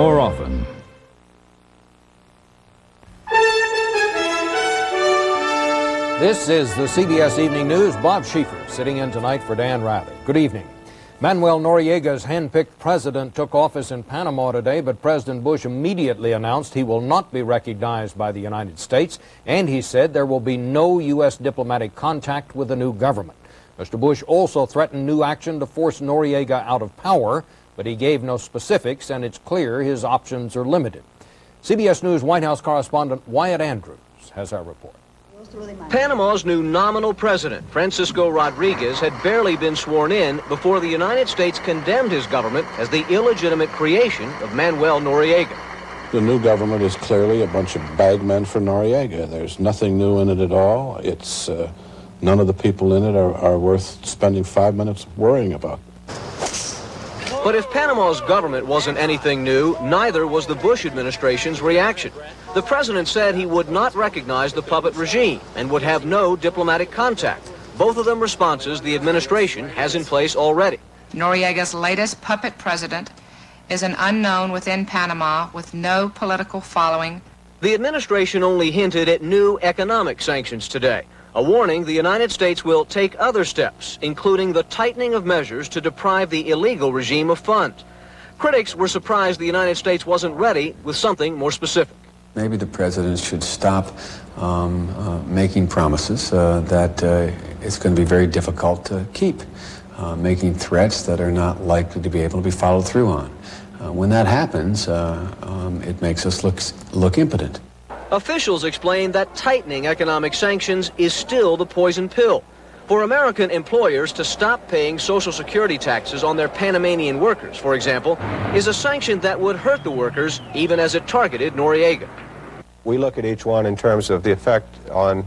more often. This is the CBS Evening News. Bob Schieffer sitting in tonight for Dan Rather. Good evening. Manuel Noriega's hand-picked president took office in Panama today, but President Bush immediately announced he will not be recognized by the United States, and he said there will be no U.S. diplomatic contact with the new government. Mr. Bush also threatened new action to force Noriega out of power, but he gave no specifics, and it's clear his options are limited. CBS News White House correspondent Wyatt Andrews has our report. Panama's new nominal president, Francisco Rodriguez, had barely been sworn in before the United States condemned his government as the illegitimate creation of Manuel Noriega. The new government is clearly a bunch of bagmen for Noriega. There's nothing new in it at all. It's none of the people in it are worth spending 5 minutes worrying about. But if Panama's government wasn't anything new, neither was the Bush administration's reaction. The president said he would not recognize the puppet regime and would have no diplomatic contact. Both of them responses the administration has in place already. Noriega's latest puppet president is an unknown within Panama with no political following. The administration only hinted at new economic sanctions today, a warning the United States will take other steps, including the tightening of measures to deprive the illegal regime of funds. Critics were surprised the United States wasn't ready with something more specific. Maybe the president should stop making promises that it's going to be very difficult to keep, making threats that are not likely to be able to be followed through on. When that happens, it makes us look impotent. Officials explain that tightening economic sanctions is still the poison pill. For American employers to stop paying Social Security taxes on their Panamanian workers, for example, is a sanction that would hurt the workers even as it targeted Noriega. We look at each one in terms of the effect on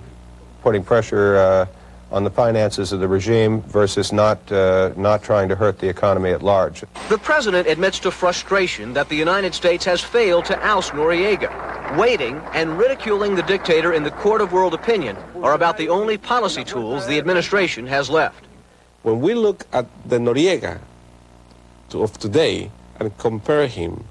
putting pressure on the finances of the regime versus not trying to hurt the economy at large. The president admits to frustration that the United States has failed to oust Noriega. Waiting and ridiculing the dictator in the court of world opinion are about the only policy tools the administration has left. When we look at the Noriega of today and compare him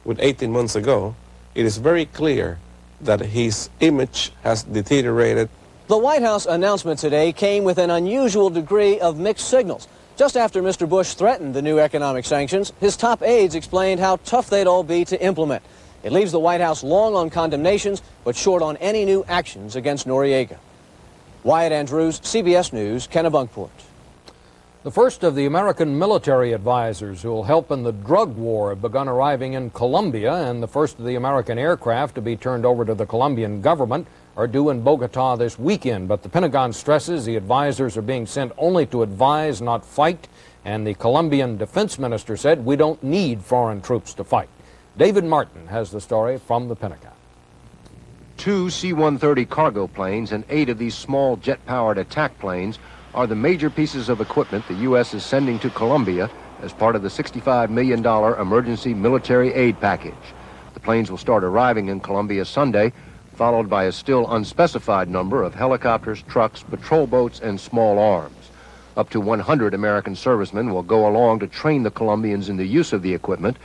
with 18 months ago, it is very clear that his image has deteriorated. The White House announcement today came with an unusual degree of mixed signals. Just after Mr. Bush threatened the new economic sanctions, his top aides explained how tough they'd all be to implement. It leaves the White House long on condemnations, but short on any new actions against Noriega. Wyatt Andrews, CBS News, Kennebunkport. The first of the American military advisors who will help in the drug war have begun arriving in Colombia, and the first of the American aircraft to be turned over to the Colombian government are due in Bogota this weekend. But the Pentagon stresses the advisors are being sent only to advise, not fight, and the Colombian defense minister said, "We don't need foreign troops to fight." David Martin has the story from the Pentagon. 2 C-130 cargo planes and 8 of these small jet-powered attack planes are the major pieces of equipment the U.S. is sending to Colombia as part of the $65 million emergency military aid package. The planes will start arriving in Colombia Sunday, followed by a still unspecified number of helicopters, trucks, patrol boats, and small arms. Up to 100 American servicemen will go along to train the Colombians in the use of the equipment,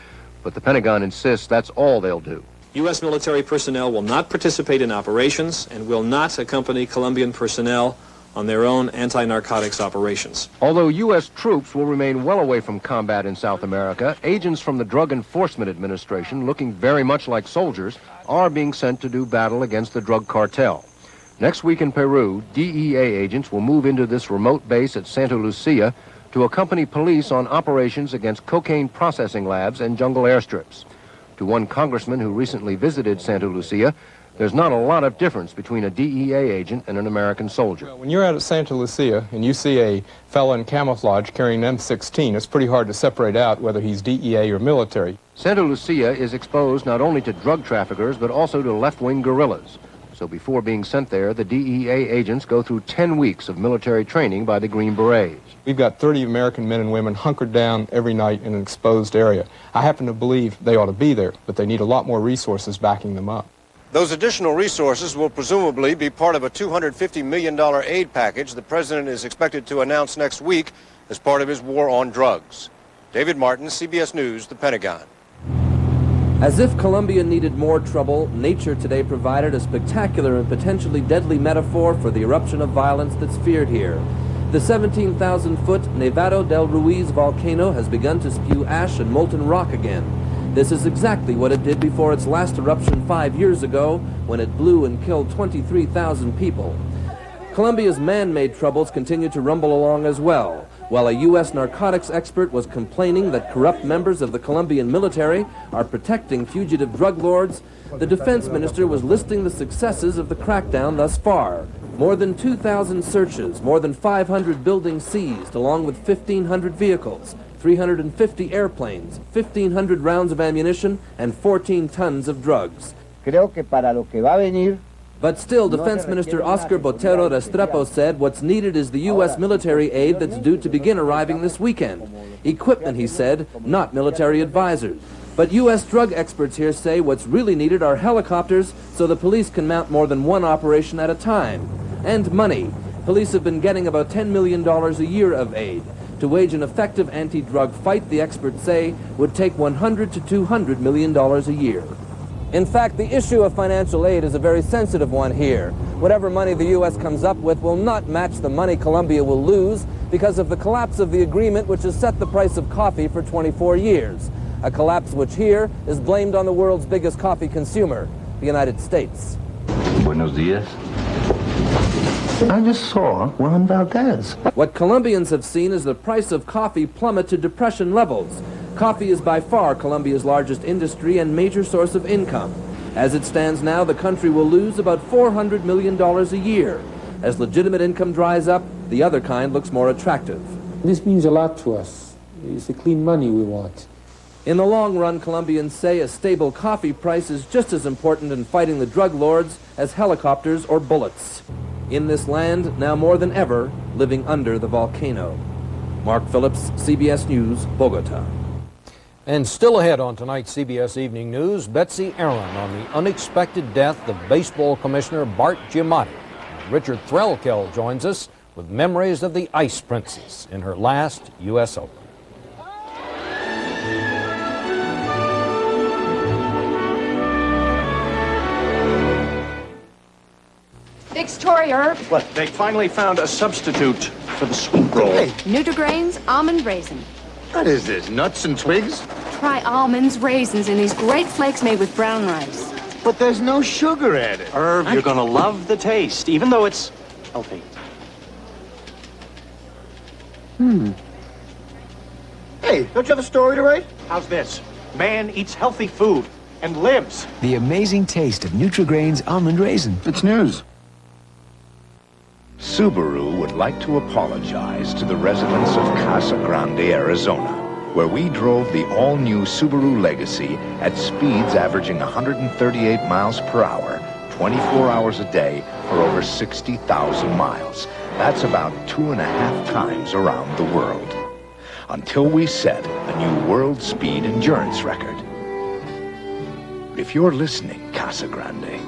but the Pentagon insists that's all they'll do. U.S. military personnel will not participate in operations and will not accompany Colombian personnel on their own anti-narcotics operations. Although U.S. troops will remain well away from combat in South America, agents from the Drug Enforcement Administration, looking very much like soldiers, are being sent to do battle against the drug cartel. Next week in Peru, DEA agents will move into this remote base at Santa Lucia to accompany police on operations against cocaine processing labs and jungle airstrips. To one congressman who recently visited Santa Lucia, there's not a lot of difference between a DEA agent and an American soldier. When you're out at Santa Lucia and you see a fellow in camouflage carrying an M16, it's pretty hard to separate out whether he's DEA or military. Santa Lucia is exposed not only to drug traffickers but also to left-wing guerrillas. So before being sent there, the DEA agents go through 10 weeks of military training by the Green Berets. We've got 30 American men and women hunkered down every night in an exposed area. I happen to believe they ought to be there, but they need a lot more resources backing them up. Those additional resources will presumably be part of a $250 million aid package the president is expected to announce next week as part of his war on drugs. David Martin, CBS News, the Pentagon. As if Colombia needed more trouble, nature today provided a spectacular and potentially deadly metaphor for the eruption of violence that's feared here. The 17,000-foot Nevado del Ruiz volcano has begun to spew ash and molten rock again. This is exactly what it did before its last eruption 5 years ago, when it blew and killed 23,000 people. Colombia's man-made troubles continue to rumble along as well. While a U.S. narcotics expert was complaining that corrupt members of the Colombian military are protecting fugitive drug lords, the defense minister was listing the successes of the crackdown thus far. More than 2,000 searches, more than 500 buildings seized, along with 1,500 vehicles, 350 airplanes, 1,500 rounds of ammunition, and 14 tons of drugs. Creo que para lo que va a venir. But still, Defense Minister Oscar Botero Restrepo said what's needed is the U.S. military aid that's due to begin arriving this weekend. Equipment, he said, not military advisors. But U.S. drug experts here say what's really needed are helicopters so the police can mount more than one operation at a time. And money. Police have been getting about $10 million a year of aid. To wage an effective anti-drug fight, the experts say, would take $100 to $200 million a year. In fact, the issue of financial aid is a very sensitive one here. Whatever money the U.S. comes up with will not match the money Colombia will lose because of the collapse of the agreement which has set the price of coffee for 24 years. A collapse which here is blamed on the world's biggest coffee consumer, the United States. Buenos dias. I just saw Juan Valdez. What Colombians have seen is the price of coffee plummet to depression levels. Coffee is by far Colombia's largest industry and major source of income. As it stands now, the country will lose about $400 million a year. As legitimate income dries up, the other kind looks more attractive. This means a lot to us. It's the clean money we want. In the long run, Colombians say a stable coffee price is just as important in fighting the drug lords as helicopters or bullets. In this land, now more than ever, living under the volcano. Mark Phillips, CBS News, Bogota. And still ahead on tonight's CBS Evening News, Betsy Aaron on the unexpected death of baseball commissioner Bart Giamatti. Richard Threlkeld joins us with memories of the Ice Princess in her last U.S. Open. Big story, Herb. What? They finally found a substitute for the sweet roll. Hey. Nutrigrains, almond raisin. What is this, nuts and twigs? Try almonds, raisins, and these great flakes made with brown rice. But there's no sugar added. Herb, you're gonna love the taste, even though it's healthy. Hey, don't you have a story to write? How's this? Man eats healthy food and lives. The amazing taste of Nutrigrains almond raisin. It's news. Subaru would like to apologize to the residents of Casa Grande, Arizona, where we drove the all-new Subaru Legacy at speeds averaging 138 miles per hour, 24 hours a day, for over 60,000 miles. That's about 2.5 times around the world. Until we set a new world speed endurance record. If you're listening, Casa Grande,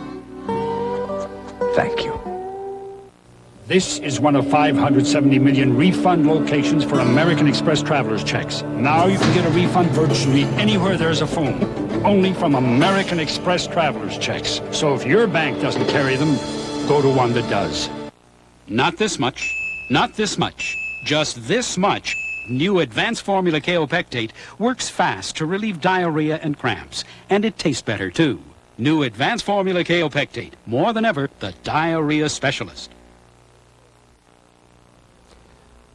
thank you. This is one of 570 million refund locations for American Express traveler's checks. Now you can get a refund virtually anywhere there's a phone. Only from American Express traveler's checks. So if your bank doesn't carry them, go to one that does. Not this much. Not this much. Just this much. New Advanced Formula Kaopectate works fast to relieve diarrhea and cramps. And it tastes better, too. New Advanced Formula Kaopectate. More than ever, the diarrhea specialist.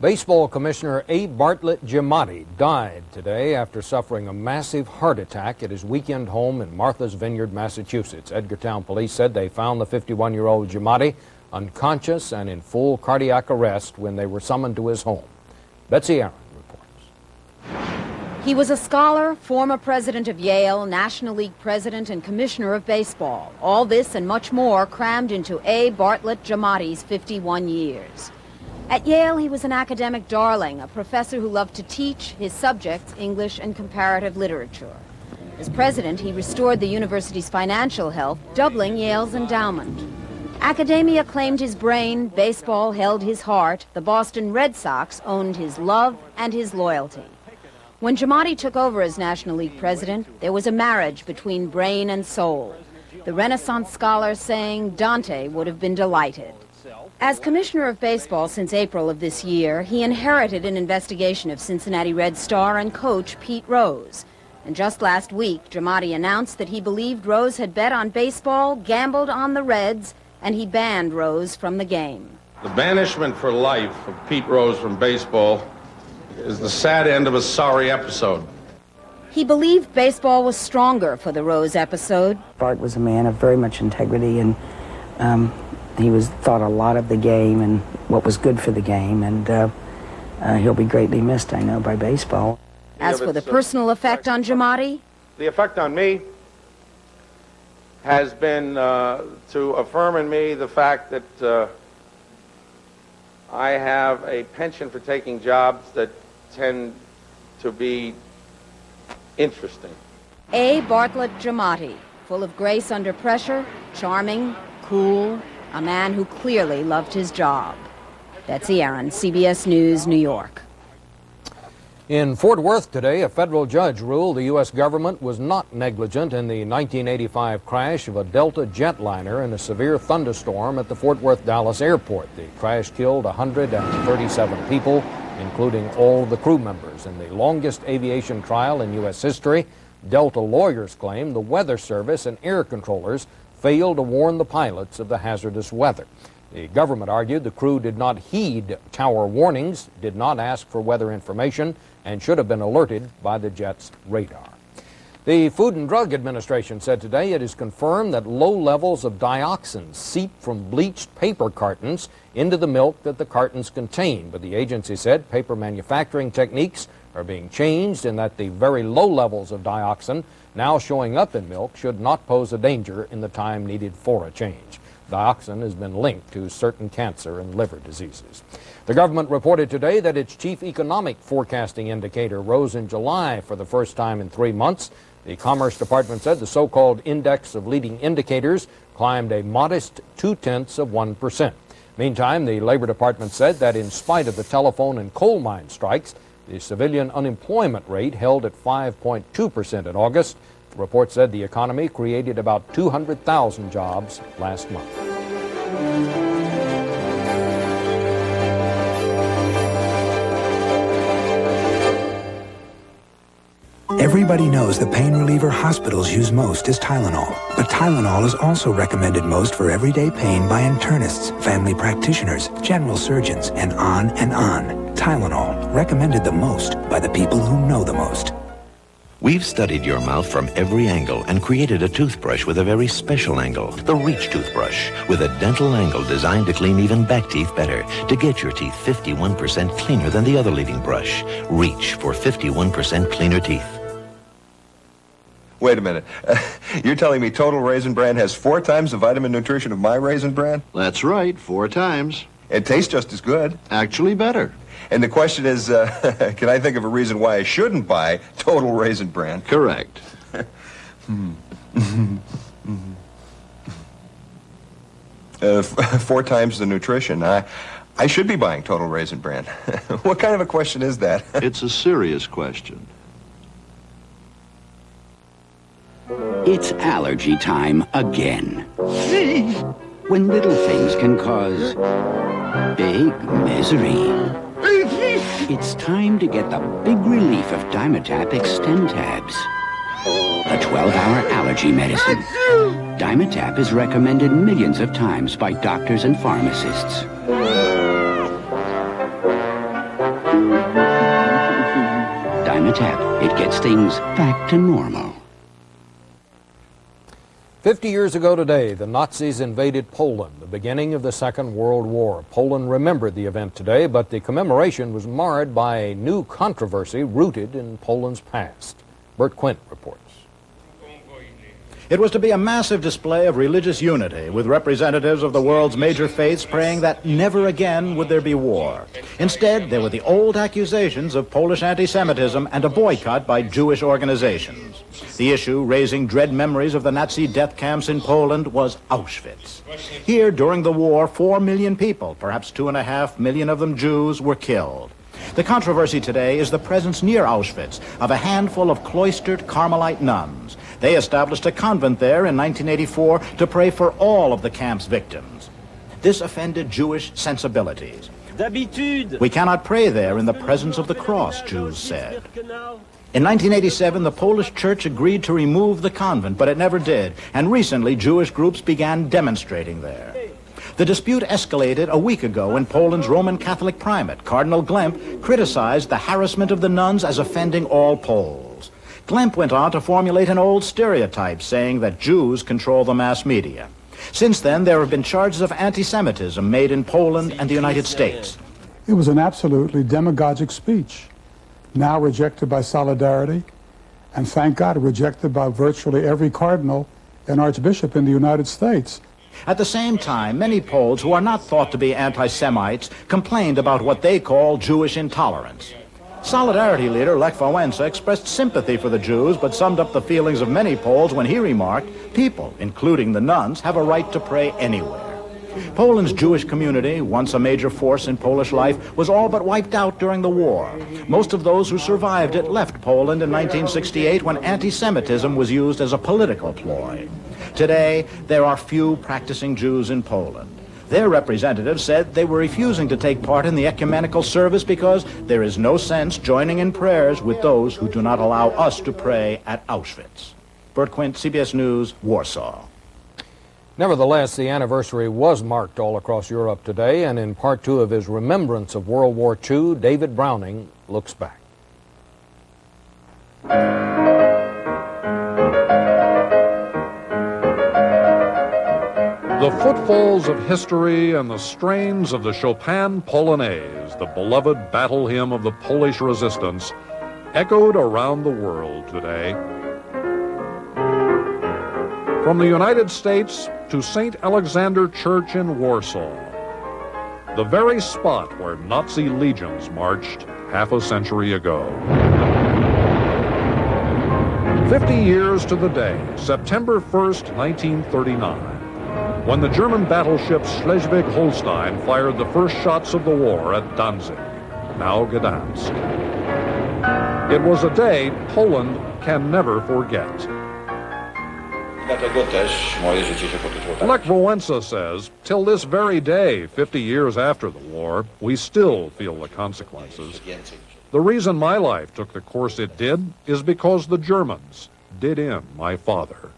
Baseball Commissioner A. Bartlett Giamatti died today after suffering a massive heart attack at his weekend home in Martha's Vineyard, Massachusetts. Edgartown police said they found the 51-year-old Giamatti unconscious and in full cardiac arrest when they were summoned to his home. Betsy Aaron reports. He was a scholar, former president of Yale, National League president, and commissioner of baseball. All this and much more crammed into A. Bartlett Giamatti's 51 years. At Yale, he was an academic darling, a professor who loved to teach his subjects English and comparative literature. As president, he restored the university's financial health, doubling Yale's endowment. Academia claimed his brain, baseball held his heart, the Boston Red Sox owned his love and his loyalty. When Giamatti took over as National League president, there was a marriage between brain and soul. The Renaissance scholar saying Dante would have been delighted. As commissioner of baseball since April of this year, he inherited an investigation of Cincinnati Reds star and coach Pete Rose. And just last week, Giamatti announced that he believed Rose had bet on baseball, gambled on the Reds, and he banned Rose from the game. The banishment for life of Pete Rose from baseball is the sad end of a sorry episode. He believed baseball was stronger for the Rose episode. Bart was a man of very much integrity, and he thought a lot of the game and what was good for the game, and he'll be greatly missed, I know, by baseball. As for the personal effect on Giamatti? The effect on me has been to affirm in me the fact that I have a penchant for taking jobs that tend to be interesting. A. Bartlett Giamatti, full of grace under pressure, charming, cool, a man who clearly loved his job. Betsy Aaron, CBS News, New York. In Fort Worth today, a federal judge ruled the U.S. government was not negligent in the 1985 crash of a Delta jetliner in a severe thunderstorm at the Fort Worth-Dallas airport. The crash killed 137 people, including all the crew members. In the longest aviation trial in U.S. history, Delta lawyers claim the weather service and air controllers failed to warn the pilots of the hazardous weather. The government argued the crew did not heed tower warnings, did not ask for weather information, and should have been alerted by the jet's radar. The Food and Drug Administration said today it is confirmed that low levels of dioxin seep from bleached paper cartons into the milk that the cartons contain. But the agency said paper manufacturing techniques are being changed and that the very low levels of dioxin now showing up in milk should not pose a danger in the time needed for a change. Dioxin has been linked to certain cancer and liver diseases. The government reported today that its chief economic forecasting indicator rose in July for the first time in 3 months. The Commerce Department said the so-called index of leading indicators climbed a modest 0.2%. Meantime, the Labor Department said that in spite of the telephone and coal mine strikes, the civilian unemployment rate held at 5.2% in August. The report said the economy created about 200,000 jobs last month. Everybody knows the pain reliever hospitals use most is Tylenol. But Tylenol is also recommended most for everyday pain by internists, family practitioners, general surgeons, and on and on. Tylenol, recommended the most by the people who know the most. We've studied your mouth from every angle and created a toothbrush with a very special angle, the Reach toothbrush, with a dental angle designed to clean even back teeth better, to get your teeth 51% cleaner than the other leading brush. Reach for 51% cleaner teeth. Wait a minute. You're telling me Total Raisin Bran has 4 times the vitamin nutrition of my Raisin Bran? That's right, 4 times. It tastes just as good. Actually better. And the question is, can I think of a reason why I shouldn't buy Total Raisin Bran? Correct. 4 times the nutrition. I should be buying Total Raisin Bran. What kind of a question is that? It's a serious question. It's allergy time again. When little things can cause big misery. It's time to get the big relief of Dimetap Extend Tabs. A 12-hour allergy medicine. Dimetap is recommended millions of times by doctors and pharmacists. Dimetap, it gets things back to normal. 50 years ago today, the Nazis invaded Poland, the beginning of the Second World War. Poland remembered the event today, but the commemoration was marred by a new controversy rooted in Poland's past. Bert Quint reports. It was to be a massive display of religious unity, with representatives of the world's major faiths praying that never again would there be war. Instead, there were the old accusations of Polish anti-Semitism and a boycott by Jewish organizations. The issue, raising dread memories of the Nazi death camps in Poland, was Auschwitz. Here, during the war, 4 million people, perhaps 2.5 million of them Jews, were killed. The controversy today is the presence near Auschwitz of a handful of cloistered Carmelite nuns. They established a convent there in 1984 to pray for all of the camp's victims. This offended Jewish sensibilities. We cannot pray there in the presence of the cross, Jews said. In 1987, the Polish church agreed to remove the convent, but it never did, and recently Jewish groups began demonstrating there. The dispute escalated a week ago when Poland's Roman Catholic primate, Cardinal Glemp, criticized the harassment of the nuns as offending all Poles. Glemp went on to formulate an old stereotype, saying that Jews control the mass media. Since then, there have been charges of anti-Semitism made in Poland and the United States. It was an absolutely demagogic speech, now rejected by Solidarity, and thank God rejected by virtually every cardinal and archbishop in the United States. At the same time, many Poles who are not thought to be anti-Semites complained about what they call Jewish intolerance. Solidarity leader Lech Wałęsa expressed sympathy for the Jews, but summed up the feelings of many Poles when he remarked, people, including the nuns, have a right to pray anywhere. Poland's Jewish community, once a major force in Polish life, was all but wiped out during the war. Most of those who survived it left Poland in 1968 when anti-Semitism was used as a political ploy. Today, there are few practicing Jews in Poland. Their representatives said they were refusing to take part in the ecumenical service because there is no sense joining in prayers with those who do not allow us to pray at Auschwitz. Bert Quint, CBS News, Warsaw. Nevertheless, the anniversary was marked all across Europe today, and in part two of his Remembrance of World War II, David Browning looks back. The footfalls of history and the strains of the Chopin Polonaise, the beloved battle hymn of the Polish resistance, echoed around the world today. From the United States to St. Alexander Church in Warsaw, the very spot where Nazi legions marched half a century ago. 50 years to the day, September 1st, 1939. When the German battleship Schleswig-Holstein fired the first shots of the war at Danzig, now Gdansk. It was a day Poland can never forget. Lech Wałęsa says, till this very day, 50 years after the war, we still feel the consequences. The reason my life took the course it did is because the Germans did in my father.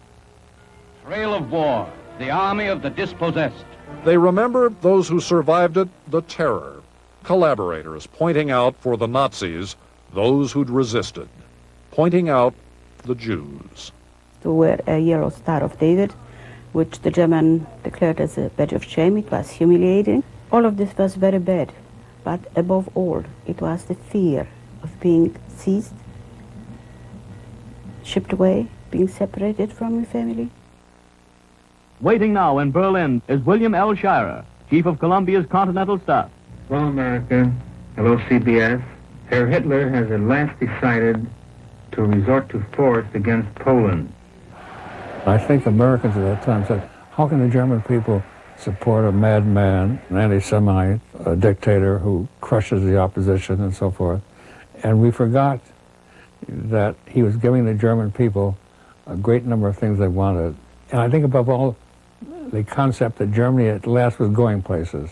Trail of war. The army of the dispossessed. They remember those who survived it, the terror. Collaborators pointing out for the Nazis those who'd resisted, pointing out the Jews. To wear a yellow Star of David, which the German declared as a badge of shame. It was humiliating. All of this was very bad, but above all, it was the fear of being seized, shipped away, being separated from your family. Waiting now in Berlin is William L. Shirer, Chief of Columbia's Continental Staff. Hello, America. Hello, CBS. Herr Hitler has at last decided to resort to force against Poland. I think Americans at that time said, how can the German people support a madman, an anti-Semite, a dictator who crushes the opposition and so forth? And we forgot that he was giving the German people a great number of things they wanted. And I think above all, the concept that Germany at last was going places.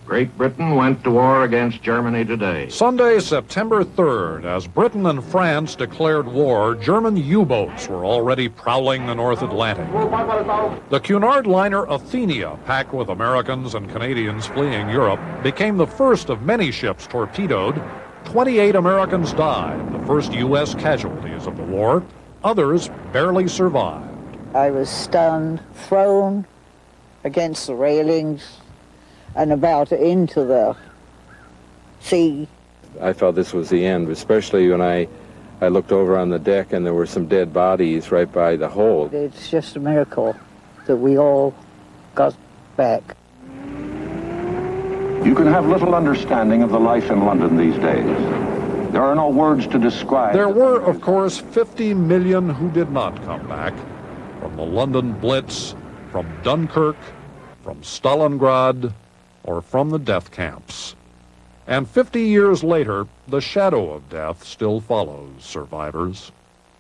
Great Britain went to war against Germany today. Sunday, September 3rd, as Britain and France declared war, German U-boats were already prowling the North Atlantic. The Cunard liner Athenia, packed with Americans and Canadians fleeing Europe, became the first of many ships torpedoed. 28 Americans died, the first U.S. casualties of the war. Others barely survived. I was stunned, thrown against the railings and about into the sea. I felt this was the end, especially when I looked over on the deck and there were some dead bodies right by the hold. It's just a miracle that we all got back. You can have little understanding of the life in London these days. There are no words to describe. There were, of course, 50 million who did not come back. From the London Blitz, from Dunkirk, from Stalingrad, or from the death camps. And 50 years later, the shadow of death still follows survivors.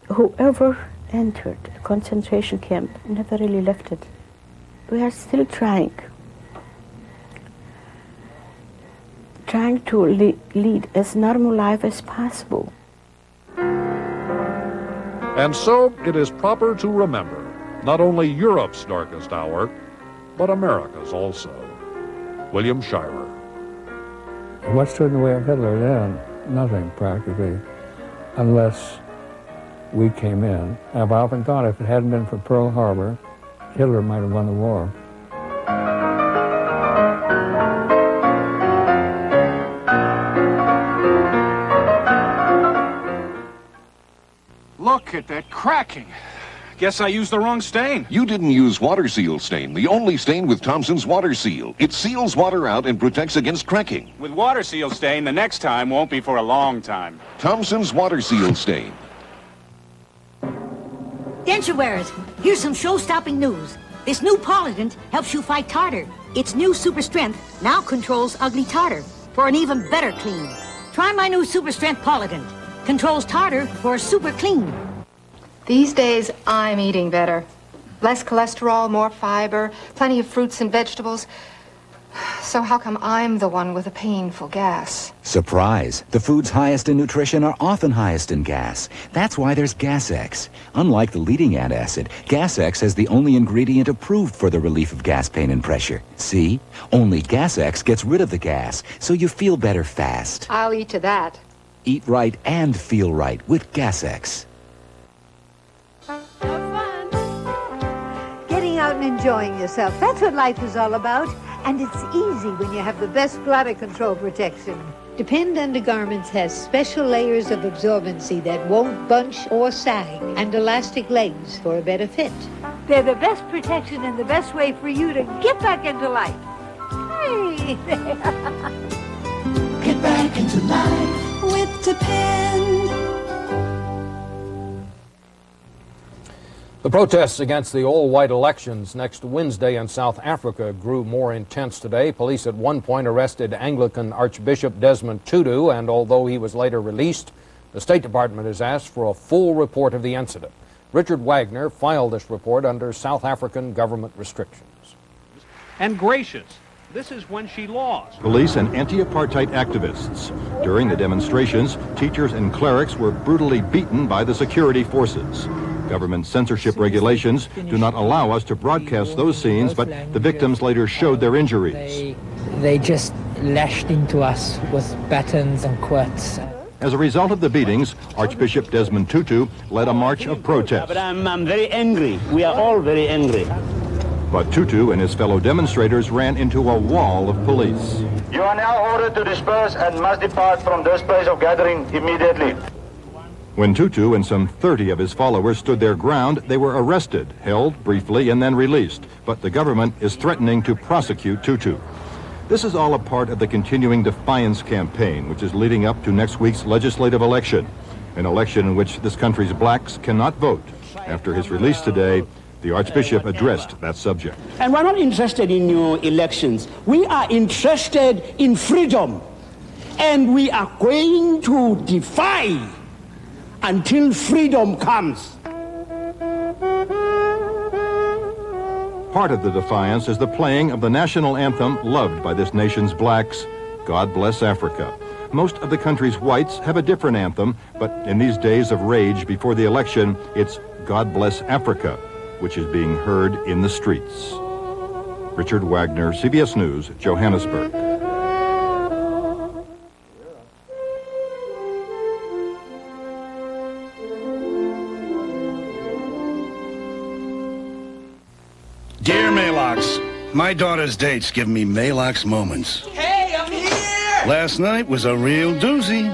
Whoever entered a concentration camp never really left it. We are still trying to lead as normal life as possible. And so it is proper to remember not only Europe's darkest hour, but America's also. William Shirer. What stood in the way of Hitler then? Nothing, practically, unless we came in. I've often thought if it hadn't been for Pearl Harbor, Hitler might have won the war. Look at that cracking. Guess I used the wrong stain. You didn't use Water Seal stain, the only stain with Thompson's Water Seal. It seals water out and protects against cracking. With Water Seal stain, the next time won't be for a long time. Thompson's Water Seal stain. Denture wearers, here's some show-stopping news. This new polydent helps you fight tartar. Its new super strength now controls ugly tartar for an even better clean. Try my new super strength polydent. Controls tartar for a super clean. These days, I'm eating better. Less cholesterol, more fiber, plenty of fruits and vegetables. So how come I'm the one with a painful gas? Surprise! The foods highest in nutrition are often highest in gas. That's why there's Gas-X. Unlike the leading antacid, Gas-X has the only ingredient approved for the relief of gas pain and pressure. See? Only Gas-X gets rid of the gas, so you feel better fast. I'll eat to that. Eat right and feel right with Gas-X. Getting out and enjoying yourself. That's what life is all about. And it's easy when you have the best bladder control protection. Depend Undergarments has special layers of absorbency that won't bunch or sag, and elastic legs for a better fit. They're the best protection and the best way for you to get back into life. Hey! Get back into life with Depend. The protests against the all-white elections next Wednesday in South Africa grew more intense today. Police at one point arrested Anglican Archbishop Desmond Tutu, and although he was later released, the State Department has asked for a full report of the incident. Richard Wagner filed this report under South African government restrictions. And gracious, this is when she lost. Police and anti-apartheid activists. During the demonstrations, teachers and clerics were brutally beaten by the security forces. Government censorship regulations do not allow us to broadcast those scenes, but the victims later showed their injuries. They just lashed into us with batons and quirts. As a result of the beatings, Archbishop Desmond Tutu led a march of protest. But I'm very angry. We are all very angry. But Tutu and his fellow demonstrators ran into a wall of police. You are now ordered to disperse and must depart from this place of gathering immediately. When Tutu and some 30 of his followers stood their ground, they were arrested, held briefly, and then released. But the government is threatening to prosecute Tutu. This is all a part of the continuing defiance campaign, which is leading up to next week's legislative election, an election in which this country's blacks cannot vote. After his release today, the Archbishop addressed that subject. And we're not interested in new elections. We are interested in freedom. And we are going to defy until freedom comes. Part of the defiance is the playing of the national anthem loved by this nation's blacks, God Bless Africa. Most of the country's whites have a different anthem, but in these days of rage before the election, it's God Bless Africa, which is being heard in the streets. Richard Wagner, CBS News, Johannesburg. Dear Malox, my daughter's date's giving me Malox moments. Hey, I'm here! Last night was a real doozy.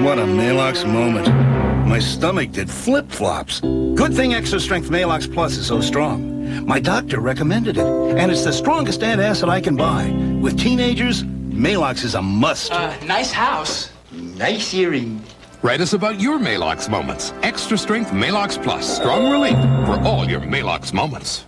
What a Malox moment. My stomach did flip-flops. Good thing Extra Strength Malox Plus is so strong. My doctor recommended it, and it's the strongest antacid I can buy. With teenagers, Malox is a must. Nice house. Nice earring. Write us about your Malox moments. Extra Strength Malox Plus. Strong relief for all your Malox moments.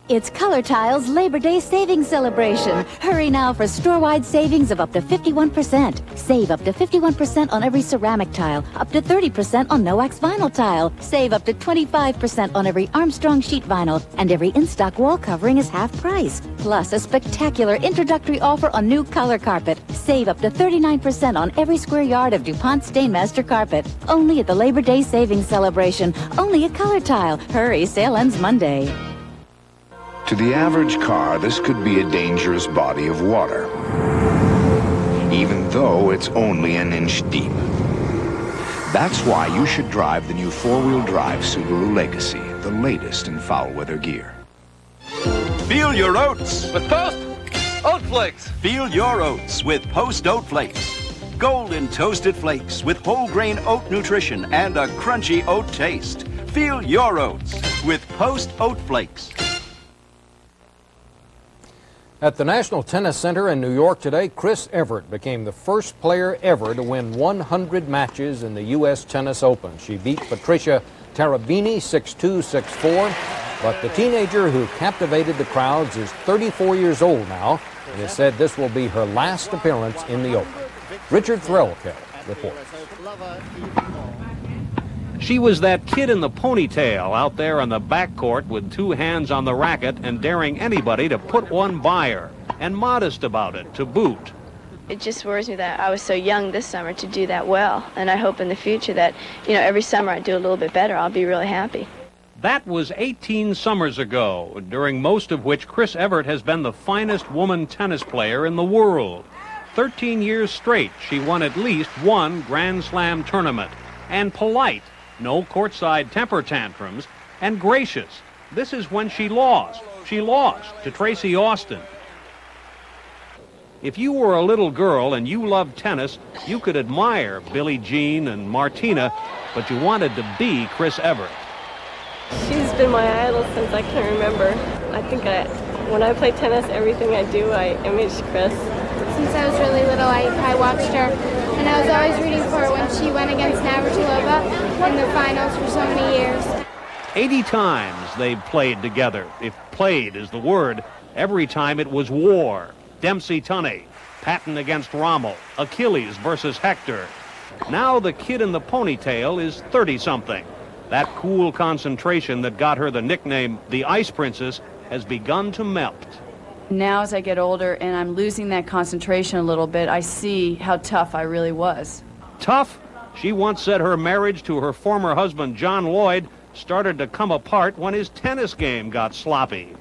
It's Color Tile's Labor Day savings celebration. Hurry now for store-wide savings of up to 51%. Save up to 51% on every ceramic tile, up to 30% on no-wax vinyl tile. Save up to 25% on every Armstrong sheet vinyl, and every in-stock wall covering is half price. Plus a spectacular introductory offer on new color carpet. Save up to 39% on every square yard of DuPont Stainmaster carpet. Only at the Labor Day savings celebration. Only at Color Tile. Hurry, sale ends Monday. To the average car, this could be a dangerous body of water, even though it's only an inch deep. That's why you should drive the new four-wheel drive Subaru Legacy, the latest in foul weather gear. Feel your oats with Post Oat Flakes. Feel your oats with Post Oat Flakes. Golden toasted flakes with whole grain oat nutrition and a crunchy oat taste. Feel your oats with Post Oat Flakes. At the National Tennis Center in New York today, Chris Evert became the first player ever to win 100 matches in the U.S. Tennis Open. She beat Patricia Tarabini 6-2, 6-4, but the teenager who captivated the crowds is 34 years old now and has said this will be her last appearance in the Open. Richard Threlkeld reports. She was that kid in the ponytail out there on the backcourt with two hands on the racket and daring anybody to put one by her, and modest about it, to boot. It just worries me that I was so young this summer to do that well, and I hope in the future that, every summer I do a little bit better. I'll be really happy. That was 18 summers ago, during most of which Chris Evert has been the finest woman tennis player in the world. 13 years straight, she won at least one Grand Slam tournament, and polite. No courtside temper tantrums, and gracious. This is when she lost. She lost to Tracy Austin. If you were a little girl and you loved tennis, you could admire Billie Jean and Martina, but you wanted to be Chris Evert. She's been my idol since I can remember. I think when I play tennis, everything I do, I image Chris. Since I was really little, I watched her, and I was always rooting for her when she went against Navratilova in the finals for so many years. 80 times they've played together. If played is the word, every time it was war. Dempsey-Tunney, Patton against Rommel, Achilles versus Hector. Now the kid in the ponytail is 30-something. That cool concentration that got her the nickname the Ice Princess has begun to melt. Now as I get older and I'm losing that concentration a little bit, I see how tough I really was. Tough? She once said her marriage to her former husband, John Lloyd, started to come apart when his tennis game got sloppy.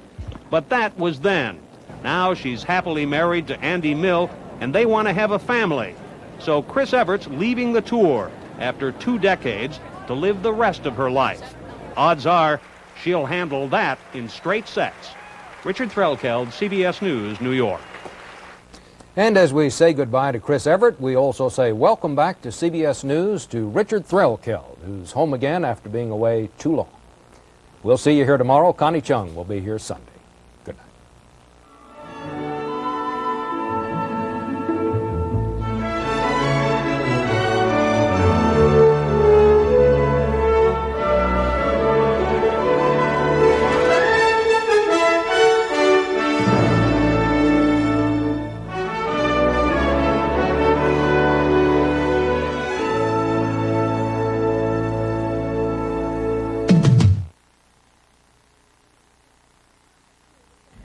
But that was then. Now she's happily married to Andy Mill, and they want to have a family. So Chris Evert's leaving the tour after 2 decades to live the rest of her life. Odds are she'll handle that in straight sets. Richard Threlkeld, CBS News, New York. And as we say goodbye to Chris Evert, we also say welcome back to CBS News to Richard Threlkeld, who's home again after being away too long. We'll see you here tomorrow. Connie Chung will be here Sunday.